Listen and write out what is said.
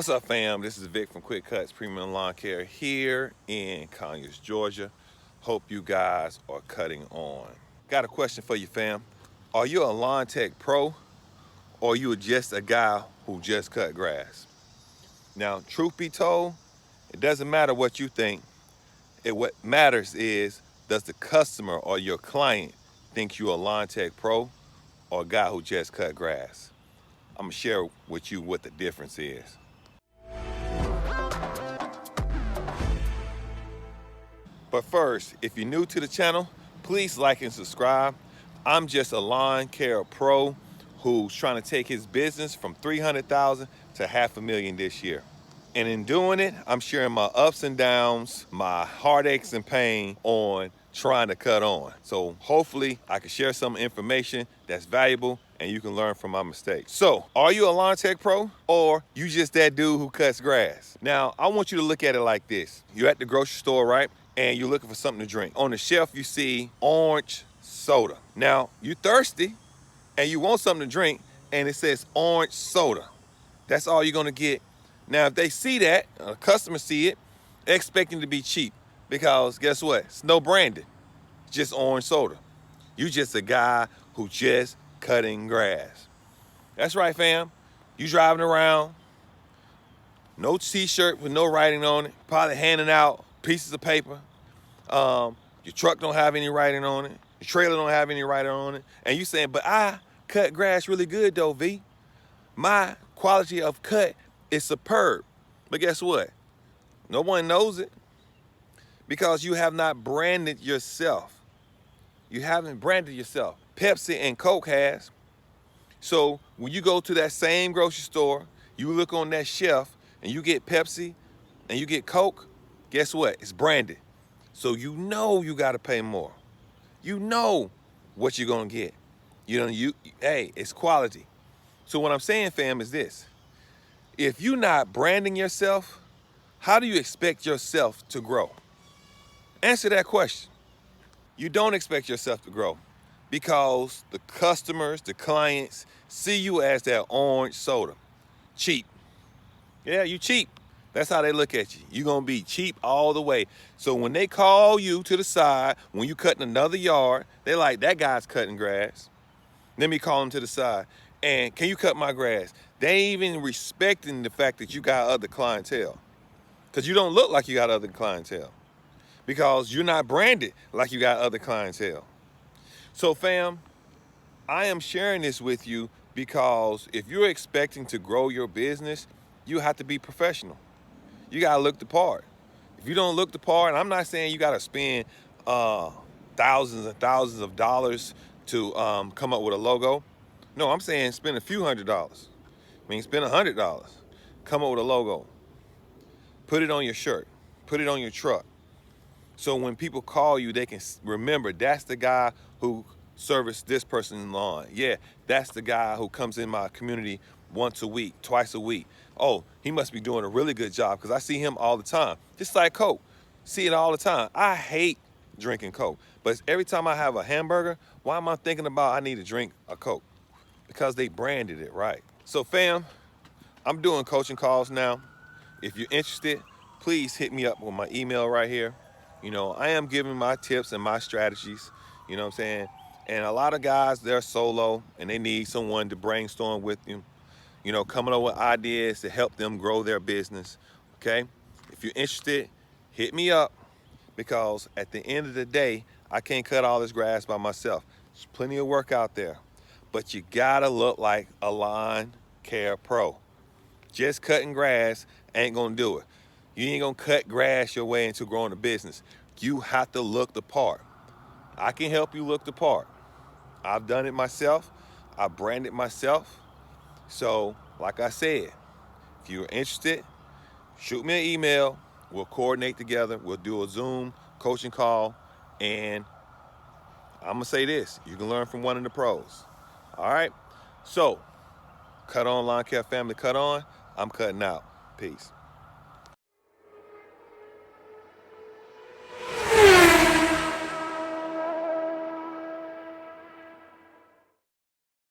What's up, fam? This is Vic from Cutz Premium Lawn Care here in Conyers, Georgia. Hope you guys are cutting on. Got a question for you, fam. Are you a lawn tech pro, or are you just a guy who just cut grass? Now, truth be told, it doesn't matter what you think. What matters is, does the customer or your client think you're a lawn tech pro or a guy who just cut grass? I'm gonna share with you what the difference is. But first, if you're new to the channel, please like and subscribe. I'm just a lawn care pro who's trying to take his business from $300,000 to $500,000 this year. And in doing it, I'm sharing my ups and downs, my heartaches and pain on trying to cut on. So hopefully I can share some information that's valuable and you can learn from my mistakes. So, are you a lawn tech pro, or you just that dude who cuts grass? Now, I want you to look at it like this. You're at the grocery store, right? And you're looking for something to drink. On the shelf, you see orange soda. Now, you're thirsty and you want something to drink and it says orange soda. That's all you're gonna get. Now, if they see that, a customer see it, they're expecting to be cheap, because guess what? It's no branded, it's just orange soda. You just a guy who just cutting grass. That's right, fam. You driving around, no t-shirt with no writing on it, probably handing out pieces of paper. Your truck don't have any writing on it. Your trailer don't have any writing on it. And you saying, but I cut grass really good though, V. My quality of cut is superb. But guess what? No one knows it, because you have not branded yourself. You haven't branded yourself. Pepsi and Coke has. So when you go to that same grocery store, you look on that shelf and you get Pepsi and you get Coke, guess what? It's branded. So you know you gotta pay more. You know what you're gonna get. Hey, it's quality. So what I'm saying, fam, is this. If you're not branding yourself, how do you expect yourself to grow? Answer that question. You don't expect yourself to grow, because the customers, the clients, see you as that orange soda. Cheap. Yeah, you cheap. That's how they look at you. You're gonna be cheap all the way. So when they call you to the side, when you cutting another yard, they're like, that guy's cutting grass. Let me call him to the side. And can you cut my grass? They ain't even respecting the fact that you got other clientele. Because you don't look like you got other clientele. Because you're not branded like you got other clientele. So fam, I am sharing this with you because if you're expecting to grow your business, you have to be professional. You gotta look the part. If you don't look the part, and I'm not saying you gotta spend thousands and thousands of dollars to come up with a logo. No, I'm saying spend a few $100s. I mean, spend $100. Come up with a logo. Put it on your shirt. Put it on your truck. So when people call you, they can remember that's the guy who serviced this person's lawn. Yeah, that's the guy who comes in my community once a week, twice a week. Oh, he must be doing a really good job, because I see him all the time. Just like Coke, see it all the time. I hate drinking Coke, but every time I have a hamburger, why am I thinking about I need to drink a Coke? Because they branded it right. So fam, I'm doing coaching calls now. If you're interested, please hit me up with my email right here. You know, I am giving my tips and my strategies, you know what I'm saying? And a lot of guys, they're solo and they need someone to brainstorm with them, you know, coming up with ideas to help them grow their business, okay? If you're interested, hit me up, because at the end of the day, I can't cut all this grass by myself. There's plenty of work out there, but you gotta look like a lawn care pro. Just cutting grass ain't gonna do it. You ain't gonna cut grass your way into growing a business. You have to look the part. I can help you look the part. I've done it myself. I branded myself. So, like I said, if you're interested, shoot me an email. We'll coordinate together. We'll do a Zoom coaching call. And I'm gonna say this, you can learn from one of the pros. All right? So, cut on, lawn care family, cut on. I'm cutting out. Peace.